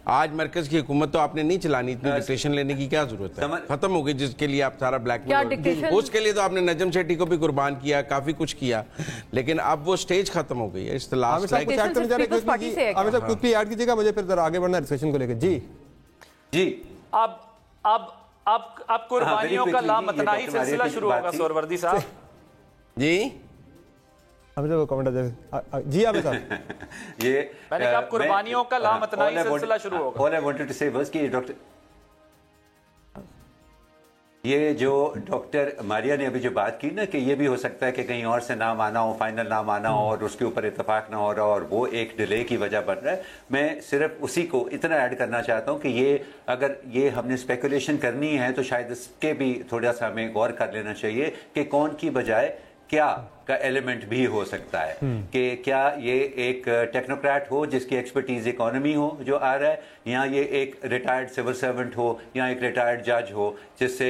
آج مرکز کی حکومت تو آپ نے نہیں چلانی, اتنی ڈکٹیشن لینے کی کیا ضرورت ہے, ختم ہو گئی. جس کے لیے آپ سارا بلیک میل, اس کے لیے تو آپ نے نجم شیٹی کو بھی قربان کیا, کافی کچھ کیا, لیکن اب وہ سٹیج ختم ہو گئی ہے. اصطلاح کچھ بھی ایڈ کیجیے گا, مجھے پھر ذرا آگے بڑھنا ڈسکشن کو لے کے. جی اب قربانیوں کا لامتناہی سلسلہ شروع ہوگا سوروردی صاحب. جی جی آپ صاحب میں نے کہا قربانیوں کا لامتناہی سلسلہ شروع ہوگا. All I wanted to say was کہ ڈاکٹر یہ جو ڈاکٹر ماریا نے ابھی جو بات کی نا کہ یہ بھی ہو سکتا ہے کہ کہیں اور سے نام آنا ہو، فائنل نام آنا ہو اور اس کے اوپر اتفاق نہ ہو رہا اور وہ ایک ڈیلے کی وجہ بن رہا ہے، میں صرف اسی کو اتنا ایڈ کرنا چاہتا ہوں کہ یہ اگر یہ ہم نے اسپیکولیشن کرنی ہے تو شاید اس کے بھی تھوڑا سا ہمیں غور کر لینا چاہیے کہ کون کی بجائے کیا کا ایلیمنٹ بھی ہو سکتا ہے، کہ کیا یہ ایک ٹیکنوکریٹ ہو جس کی ایکسپرٹیز اکانومی ہو جو آ رہا ہے، یا یہ ایک ریٹائرڈ سول سرونٹ ہو یا ایک ریٹائرڈ جج ہو جس سے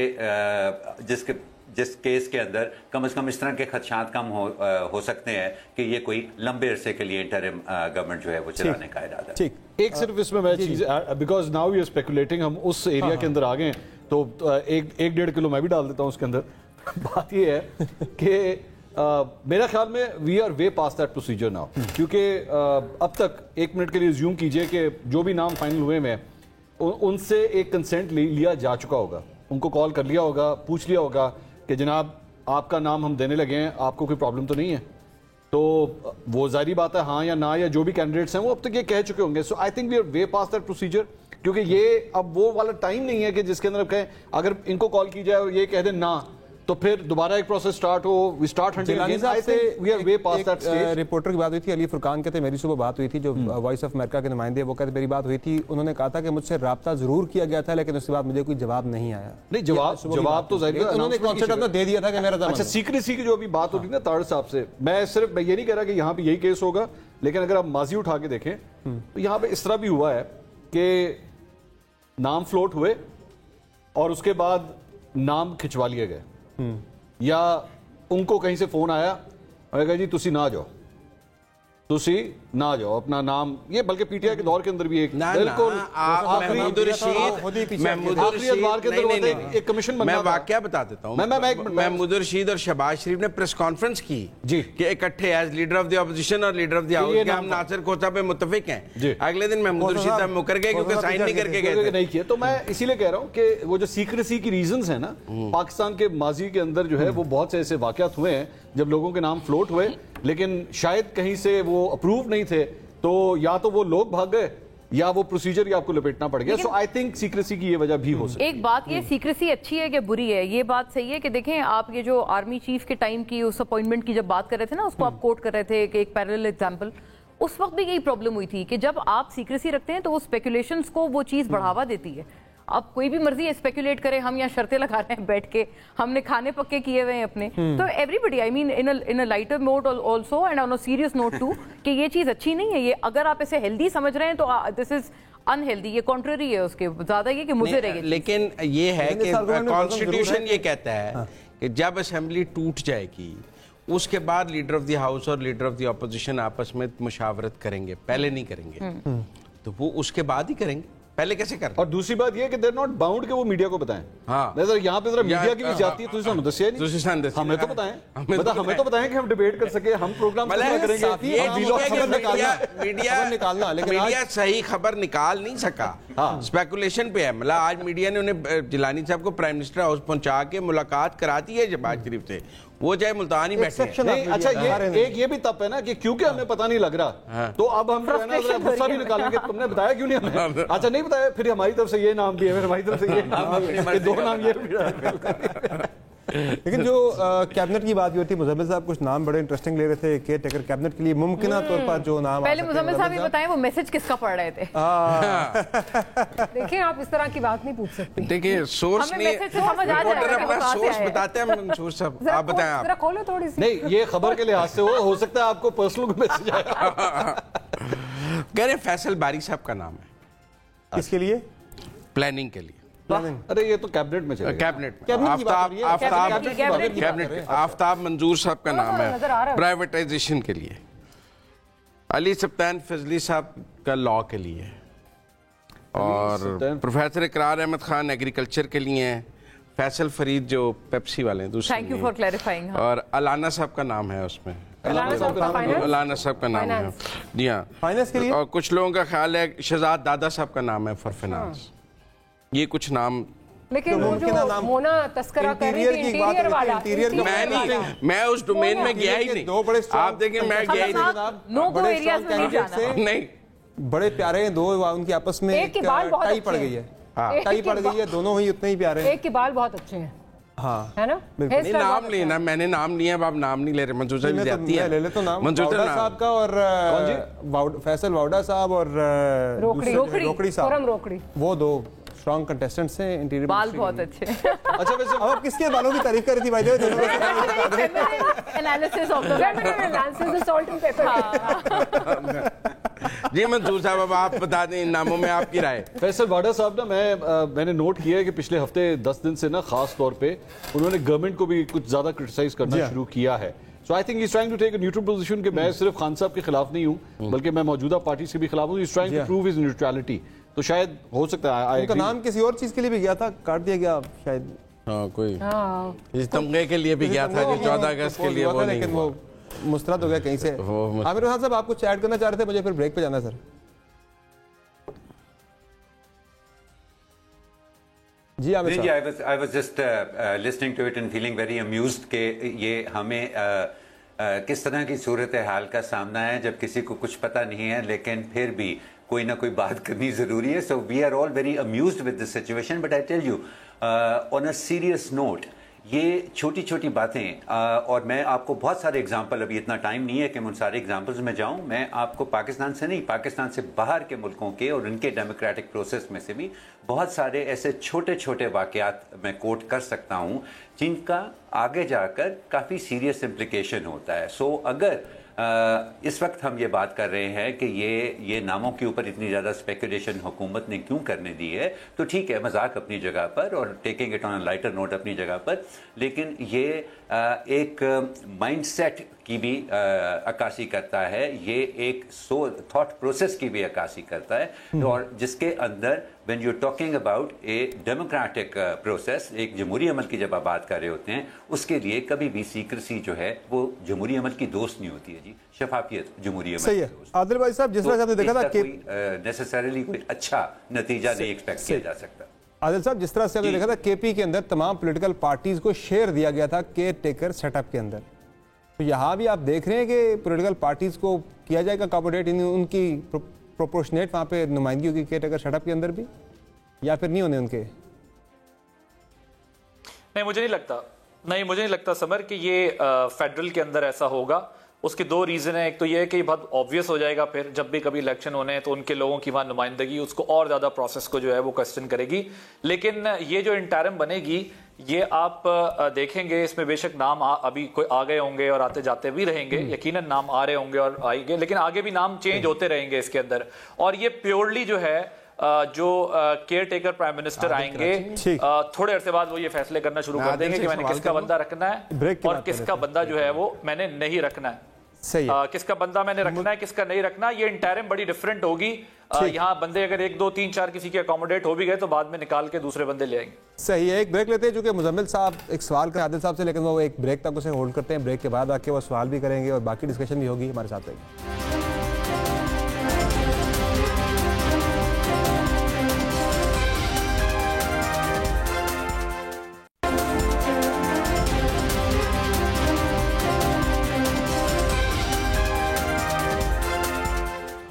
جس کیس کے اندر کم از کم اس طرح کے خدشات کم ہو سکتے ہیں کہ یہ کوئی لمبے عرصے کے لیے انٹرم گورنمنٹ جو ہے وہ چلانے کا ارادہ ہے۔ ایک صرف اس میں چیز، بیکاز ناؤ یو اسپیکولیٹنگ، ہم اس ایریا کے اندر آ گئے تو 1.5 کلو میں بھی ڈال دیتا ہوں اس کے اندر۔ بات یہ ہے کہ میرا خیال میں we are way past that procedure now, کیونکہ اب تک 1 منٹ کے لیے زیوم کیجئے کہ جو بھی نام فائنل ہوئے میں ان سے ایک کنسنٹ لیا جا چکا ہوگا، ان کو کال کر لیا ہوگا، پوچھ لیا ہوگا کہ جناب آپ کا نام ہم دینے لگے ہیں، آپ کو کوئی پرابلم تو نہیں ہے؟ تو وہ ظاہری بات ہے ہاں یا نہ، یا جو بھی کینڈیڈیٹس ہیں وہ اب تک یہ کہہ چکے ہوں گے۔ So I think we are way past that procedure, کیونکہ یہ اب وہ والا ٹائم نہیں ہے کہ جس کے اندر اب کہیں اگر ان کو کال کی جائے اور یہ کہہ دیں نہ تو پھر دوبارہ ایک پروسیس سٹارٹ ہو، we start hunting again. I think we are way past that stage. Reporter کی بات ہوئی تھی، علی فرقان کہتے ہیں میری صبح بات ہوئی تھی، جو وائس آف امریکہ کے نمائندے وہ کہتے میری بات ہوئی تھی، انہوں نے کہا تھا کہ مجھ سے رابطہ ضرور کیا گیا تھا لیکن اس کے بعد مجھے کوئی جواب نہیں آیا۔ نہیں جواب تو ظاہر انہوں نے کانسیپٹ اپنا دے دیا تھا کہ میرا اچھا سیکریسی کی جو ابھی بات ہوتی ہے نا طاہر صاحب سے، میں صرف یہ نہیں کہہ رہا کہ یہاں پہ یہی کیس ہوگا، لیکن اگر آپ ماضی اٹھا کے دیکھیں تو یہاں پہ اس طرح بھی ہوا ہے کہ نام فلوٹ ہوئے اور اس کے بعد نام کھچوا لیے گئے، یا ان کو کہیں سے فون آیا اور کہا جی تسی نہ جاؤ، تسی نہ جاؤ اپنا نام، یہ بلکہ پی ٹی آئی کے دور کے اندر بھی ایک بالکل میں واقعہ بتا دیتا ہوں۔ محمود الرشید اور شہباز شریف نے پریس کانفرنس کی کہ اکٹھے as leader of the opposition اور لیڈر آف دی ہاؤس کہ ہم ناصر کوچا پہ متفق ہیں، اگلے دن محمود الرشید صاحب مکر گئے کیونکہ سائن نہیں کر کے گئے نہیں کیا۔ تو میں اسی لیے کہہ رہا ہوں کہ وہ جو سیکریسی کی ریزنز ہیں نا پاکستان کے ماضی کے اندر جو ہے وہ بہت سے ایسے واقعات ہوئے ہیں جب لوگوں کے نام فلوٹ ہوئے لیکن شاید کہیں سے وہ اپروو نہیں تھے، تو یا تو وہ لوگ بھاگ گئے یا وہ پروسیجر ہی آپ کو لپیٹنا پڑ گیا۔ سو آئی تھنک سیکریسی کی یہ وجہ بھی ہو سکتی ہے۔ ایک بات یہ سیکریسی اچھی ہے کہ بری ہے، یہ بات صحیح ہے کہ دیکھیں آپ یہ جو آرمی چیف کے ٹائم کی اس اپوائنٹمنٹ کی جب بات کر رہے تھے نا، اس کو آپ کوٹ کر رہے تھے کہ ایک پیرلل ایگزامپل، اس وقت بھی یہی پرابلم ہوئی تھی کہ جب آپ سیکریسی رکھتے ہیں تو وہ اسپیکولیشنز کو وہ چیز بڑھاوا دیتی ہے۔ اب کوئی بھی مرضی اسپیکولیٹ کرے، ہم یہاں شرطیں لگا رہے ہیں بیٹھ کے، ہم نے کھانے پکے کیے ہوئے ہیں اپنے، تو everybody I mean in a lighter note also and on a serious note too کہ یہ چیز اچھی نہیں ہے۔ یہ اگر آپ اسے ہیلدی سمجھ رہے ہیں تو دس از انہیلدی، یہ کانٹریری ہے اس کے، زیادہ یہ کہ مضر ہے۔ لیکن یہ ہے کہ کانسٹیٹیوشن یہ کہتا ہے کہ جب اسمبلی ٹوٹ جائے گی اس کے بعد لیڈر آف دی ہاؤس اور لیڈر آف دی اپوزیشن آپس میں مشاورت کریں گے، پہلے نہیں کریں گے، تو وہ اس کے بعد ہی کریں گے، پہلے کیسے کر؟ اور دوسری بات یہ ہے کہ دیر ناٹ باؤنڈ کہ وہ میڈیا کو بتائیں۔ یہاں پہ ذرا میڈیا کی بھی زیادتی ہے، تجھے دسیا نہیں، ہمیں تو بتائیں، ہمیں تو بتائیں کہ ہم ڈیبیٹ کر سکیں، ہم پروگرام کریں گے۔ میڈیا صحیح خبر نکال نہیں سکا، اسپیکولیشن پہ ہے۔ مطلب آج میڈیا نے انہیں جیلانی صاحب کو پرائم منسٹر ہاؤس پہنچا کے ملاقات کراتی ہے شہباز شریف سے، وہ چاہے ملتان ہی بیٹھے ہیں۔ اچھا یہ بھی تب ہے نا کہ کیونکہ ہمیں پتہ نہیں لگ رہا تو اب ہم غصہ بھی نکالیں گے، تم نے بتایا کیوں نہیں ہمیں؟ اچھا نہیں بتایا، پھر ہماری طرف سے یہ نام بھی ہے، پھر ہماری طرف سے یہ نام بھی ہے، دو نام یہ بھی۔ لیکن جو کیبنٹ کی بات ہوئی تھی، مزمل صاحب کچھ نام بڑے انٹرسٹنگ لے رہے تھے کیئر ٹیکر کیبنٹ کے لیے ممکنہ طور پر جو نام پہلے مزمل صاحب یہ بتائیں وہ میسج کس کا پڑھ رہے تھے؟ دیکھیں آپ اس طرح کی بات نہیں پوچھ سکتے، دیکھیں سورس نہیں، رپورٹر اپنا سورس بتاتے ہیں۔ منصور صاحب آپ بتائیں، آپ ذرا کھولو تھوڑی سی۔ نہیں یہ خبر کے لحاظ سے ہو سکتا ہے آپ کو پرسنل میسج آیا۔ کہہ رہے فیصل باری صاحب کا نام ہے، کس کے لیے؟ پلاننگ کے لیے۔ ارے یہ تو کیبنٹ میں چلے گا، کیبنٹ آفتاب منظور صاحب کا نام ہے پرائیویٹائزیشن کے لیے، علی سبطین فضلی صاحب کا لاء کے لیے، اور پروفیسر اقرار احمد خان ایگریکلچر کے لیے ہیں، فیصل فرید جو پیپسی والے ہیں دوسرے، تھینک یو فار کلیریفائنگ، اور الانا صاحب کا نام ہے اس میں، الانا صاحب کا نام ہے جی ہاں، اور کچھ لوگوں کا خیال ہے شہزاد دادا صاحب کا نام ہے فار فائنانس۔ یہ کچھ نام، لیکن وہ جو مونا تذکرہ کر رہی تھی انٹیریئر والا، میں اس ڈومین میں گیا ہی نہیں، آپ دیکھیں میں گیا ہی نہیں، نو گو ایریاز میں نہیں جانا۔ نہیں بڑے پیارے ہیں دو، ان کی آپس میں ٹائی پڑ گئی ہے، ٹائی پڑ گئی ہے، دونوں ہی اتنے ہی پیارے ہیں۔ ایک کے بال بہت اچھے ہیں، हाँ है ना? नहीं, नाम लेना, मैंने नाम लिया, अब आप नाम नहीं ले रहे। मंजूर साहब जाती है, ले ले तो नाम वाउडा साहब का और फैसल वाउडा साहब और रोकड़ी साहब, वो 2 स्ट्रॉन्ग कंटेस्टेंट्स हैं इंटीरियर। बाल बहुत अच्छे। अच्छा वैसे अब आप किसके बालों की तारीफ कर रही थी भाई? Analysis of the salt and pepper. जी मंजूर साहब, अब आप बता दें इन नामों में आपकी राय। फैसल वाडा साहब ना, मैंने नोट किया है कि पिछले हफ्ते 10 दिन से ना खास तौर पे उन्होंने गवर्नमेंट को भी कुछ ज्यादा क्रिटिसाइज करना शुरू किया है। So I think he is trying to take a neutral position कि मैं सिर्फ खान साहब के खिलाफ नहीं हूं, बल्कि मैं मौजूदा पार्टी से भी खिलाफ हूं। He is trying to prove his neutrality. तो शायद हो सकता है उनका नाम किसी और चीज के लिए भी गया था, काट दिया गया शायद। कोई इस तमगे के लिए भी गया था जो 14 अगस्त के लिए, वो लेकिन वो मुस्तरद हो गया कहीं से। आमिर खान साहब, आप कुछ ऐड करना चाह रहे थे? मुझे फिर ब्रेक पे जाना सर। जी आमिर साहब। I was just listening to it and feeling very amused कि ये हमें किस तरह की सूरत हाल का सामना है जब किसी को कुछ पता नहीं है, लेकिन फिर भी कोई ना कोई बात करनी ज़रूरी है। So we are all very amused with this situation, but I tell you on a serious note, ये छोटी छोटी बातें और मैं आपको बहुत सारे एग्जांपल, अभी इतना टाइम नहीं है कि मैं उन सारे एग्जांपल्स में जाऊं। मैं आपको पाकिस्तान से नहीं, पाकिस्तान से बाहर के मुल्कों के और उनके डेमोक्रेटिक प्रोसेस में से भी बहुत सारे ऐसे छोटे छोटे वाक़यात मैं कोट कर सकता हूं जिनका आगे जाकर काफ़ी सीरियस इम्प्लिकेशन होता है। सो अगर इस वक्त हम ये बात कर रहे हैं कि ये नामों के ऊपर इतनी ज़्यादा स्पेकुलेशन हुकूमत ने क्यों करने दी है, तो ठीक है, मजाक अपनी जगह पर और taking it on a lighter note अपनी जगह पर, लेकिन ये एक माइंडसेट की भी अक्कासी करता है, ये एक थॉट प्रोसेस की भी अक्कासी करता है, और जिसके अंदर when you talking about a democratic process, एक जमहूरी अमल की जब आप बात कर रहे होते हैं, उसके लिए कभी भी सीक्रेसी जो है वो जमहूरी अमल की दोस्त नहीं होती है जी। शफाफियत जमहूरी अमल सही है। आदिल भाई साहब, जिस तरह से आपने देखा था कि नेसेसरली कोई अच्छा नतीजा नहीं एक्सपेक्ट किया जा सकता। आदिल साहब, जिस तरह से आपने देखा था केपी के अंदर तमाम पॉलिटिकल पार्टीज को शेयर दिया गया था केयर टेकर सेटअप के अंदर, तो यहाँ भी आप देख रहे हैं कि पॉलिटिकल पार्टीज को किया जाएगा अकोमोडेट, उनकी प्रोपोर्शनेट वहाँ पे नुमाइंदगी होगी केयर टेकर सेटअप के अंदर भी, या फिर नहीं होने उनके? नहीं, मुझे नहीं लगता समर कि ये फेडरल के अंदर ऐसा होगा। उसके 2 रीजन है। एक तो ये है कि बहुत ऑब्वियस हो जाएगा फिर जब भी कभी इलेक्शन होने हैं तो उनके लोगों की वहां नुमाइंदगी उसको और ज्यादा प्रोसेस को जो है वो क्वेश्चन करेगी। लेकिन ये जो इंटरिम बनेगी, ये आप देखेंगे इसमें बेशक नाम अभी कोई आ गए होंगे और आते जाते भी रहेंगे, यकीनन नाम आ रहे होंगे और आएंगे, लेकिन आगे भी नाम चेंज होते रहेंगे इसके अंदर। और ये प्योरली जो है जो केयर टेकर प्राइम मिनिस्टर आएंगे, थोड़े अरसे बाद वो ये फैसले करना शुरू कर देंगे कि मैंने किसका बंदा रखना है और किसका बंदा जो है वो मैंने नहीं रखना है। किसका बंदा मैंने रखना है, किसका नहीं रखना, ये इंटरिम बड़ी डिफरेंट होगी। यहाँ बंदे अगर 1 2 3 4 किसी के अकोमोडेट हो भी गए तो बाद में निकाल के दूसरे बंदे ले आएंगे। सही है। एक ब्रेक लेते हैं, चूंकि मुजम्मिल साहब एक सवाल करें आदिल साहब से, लेकिन वो एक ब्रेक तक उसे होल्ड करते हैं। ब्रेक के बाद आके वो सवाल भी करेंगे और बाकी डिस्कशन भी होगी। हमारे साथ रहेंगे।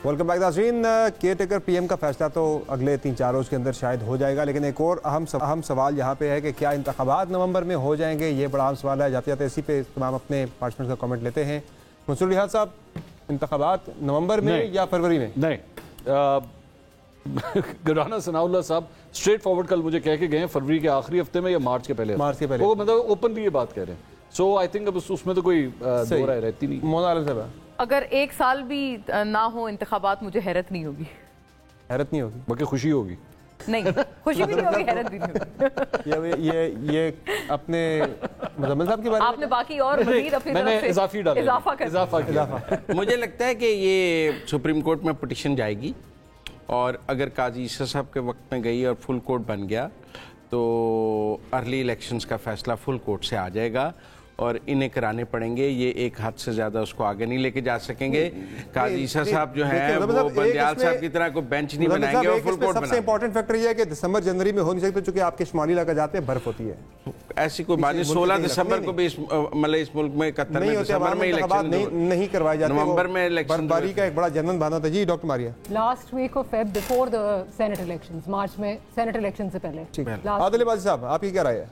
वेलकम बैक नाज़रीन। केयर टेकर पीएम का फैसला तो अगले 3-4 रोज़ के अंदर शायद हो जाएगा, लेकिन एक और अहम सवाल यहाँ पे है कि क्या इंतखाबात नवंबर में हो जाएंगे? ये बड़ा अहम सवाल है। जाते जाते इसी पे तमाम अपने पार्टिसिपेंट्स का कमेंट लेते हैं। मंसूर लिहाज साहब, इंतखाबात नवंबर में या फरवरी में? नहीं, राना सनाउल्लाह साहब स्ट्रेट फॉरवर्ड कल मुझे कह के गए फरवरी के आखिरी हफ्ते में या मार्च के पहले वो मतलब ओपनली ये बात कह रहे हैं। सो आई थिंक अब उसमें तो कोई दो राय रहती नहीं। मोना साहब, अगर 1 साल भी ना हो इंतखाबात, मुझे हैरत नहीं होगी। हैरत नहीं होगी बल्कि खुशी होगी। नहीं, खुशी भी नहीं होगी, हैरत भी नहीं होगी। ये अपने मुजम्मिल साहब की बात आपने बाकी और मजीद अपनी तरफ से इजाफा मुझे लगता है कि ये सुप्रीम कोर्ट में पिटीशन जाएगी और अगर काजी ईसा साहब के वक्त में गई और फुल कोर्ट बन गया तो अर्ली इलेक्शंस का फैसला फुल कोर्ट से आ जाएगा और इन्हें कराने पड़ेंगे। ये एक हाथ से ज्यादा उसको आगे नहीं लेके जा सकेंगे। काजी ईसा साहब जो हैं वो बंदियाल साहब की तरह को बेंच नहीं बनाएंगे और फुल कोर्ट बनाएंगे। सबसे इंपॉर्टेंट फैक्टर ये है कि दिसंबर जनवरी में हो नहीं सकते, क्योंकि आपके शुमाली इलाका जाते हैं बर्फ होती है। ऐसी कोई बात नहीं। 16 दिसंबर को भी मतलब इस मुल्क में 71 में दिसंबर में इलेक्शन नहीं करवाए जाते। नवंबर में इलेक्शन बर्फबारी का एक बड़ा जनन बांधा था। जी doctor Maria, last week of Feb before the senate elections, March में सेनेट इलेक्शन से पहले। आदिल बाजी साहब, आपकी क्या राय है?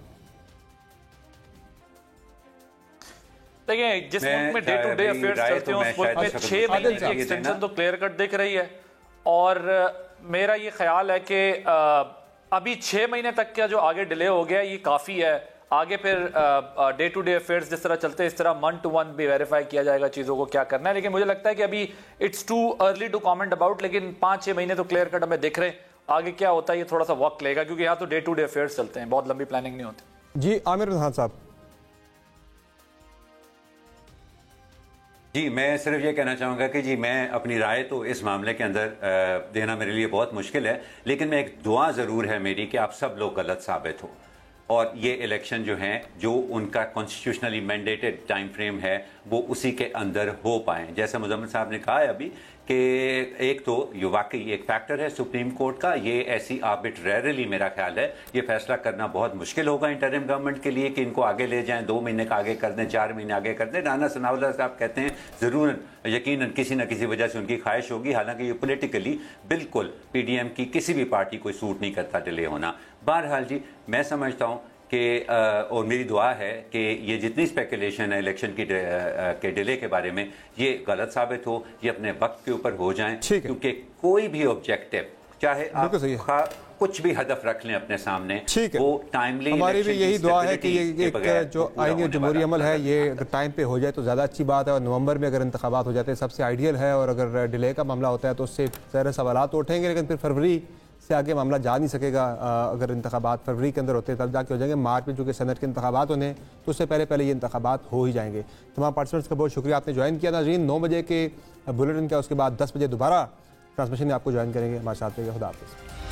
دیکھیں جس ملک میں ڈے ٹو ڈے افیئرز چلتے ہیں اس ملک میں 6 مہینے کی ایکسٹینشن تو کلیئر کٹ دکھ رہی ہے، اور میرا یہ خیال ہے کہ ابھی 6 مہینے تک کا جو آگے ڈیلے ہو گیا یہ کافی ہے. آگے پھر ڈے ٹو ڈے افیئرز جس طرح چلتے ہیں اس طرح 1 to 1 بھی ویریفائی کیا جائے گا چیزوں کو کیا کرنا ہے. لیکن مجھے لگتا ہے کہ ابھی it's too early to comment about, لیکن 5-6 مہینے تو کلیئر کٹ ہمیں دکھ رہے ہیں. آگے کیا ہوتا ہے یہ تھوڑا سا وقت لے گا، کیونکہ یہاں تو ڈے ٹو ڈے افیئرز چلتے ہیں، بہت لمبی پلاننگ نہیں ہوتی. جی عامر خان صاحب. جی میں صرف یہ کہنا چاہوں گا کہ جی میں اپنی رائے تو اس معاملے کے اندر دینا میرے لیے بہت مشکل ہے، لیکن میں ایک دعا ضرور ہے میری کہ آپ سب لوگ غلط ثابت ہو اور یہ الیکشن جو ہیں جو ان کا کانسٹیٹیوشنلی مینڈیٹڈ ٹائم فریم ہے وہ اسی کے اندر ہو پائیں. جیسے مزمل صاحب نے کہا ہے ابھی کہ ایک تو یہ واقعی ایک فیکٹر ہے سپریم کورٹ کا، یہ ایسی آربٹریرلی میرا خیال ہے یہ فیصلہ کرنا بہت مشکل ہوگا انٹرم گورنمنٹ کے لیے کہ ان کو آگے لے جائیں، 2 مہینے کا آگے کر دیں، 4 مہینے آگے کر دیں. رانا ثناء اللہ صاحب کہتے ہیں ضرور یقیناً کسی نہ کسی وجہ سے ان کی خواہش ہوگی، حالانکہ یہ پولیٹیکلی بالکل پی ڈی ایم کی کسی بھی پارٹی کو سوٹ نہیں کرتا ڈیلے ہونا. بہرحال جی میں سمجھتا ہوں کہ اور میری دعا ہے کہ یہ جتنی اسپیکولیشن ہے الیکشن کے ڈیلے کے بارے میں یہ غلط ثابت ہو، یہ اپنے وقت کے اوپر ہو جائیں، کیونکہ کوئی بھی آبجیکٹو چاہے آپ کچھ بھی ہدف رکھ لیں اپنے سامنے وہ ٹائملی. ہماری بھی یہی دعا ہے کہ یہ جو آئینی اور جمہوری عمل ہے یہ اگر ٹائم پہ ہو جائے تو زیادہ اچھی بات ہے، اور نومبر میں اگر انتخابات ہو جاتے ہیں سب سے آئیڈیل ہے، اور اگر ڈیلے کا معاملہ ہوتا ہے تو اس سے ظاہر سوالات اٹھیں گے، لیکن پھر فروری سے آگے معاملہ جا نہیں سکے گا. اگر انتخابات فروری کے اندر ہوتے ہیں تب جا کے ہو جائیں گے. مارچ میں چونکہ سینٹ کے انتخابات ہونے ہیں تو اس سے پہلے یہ انتخابات ہو ہی جائیں گے. تمام پارٹیسپینٹس کا بہت شکریہ آپ نے جوائن کیا. ناظرین 9 بجے کے بلیٹن کا اس کے بعد 10 بجے دوبارہ ٹرانسمیشن میں آپ کو جوائن کریں گے. ہمارے ساتھ رہیے. خدا حافظ.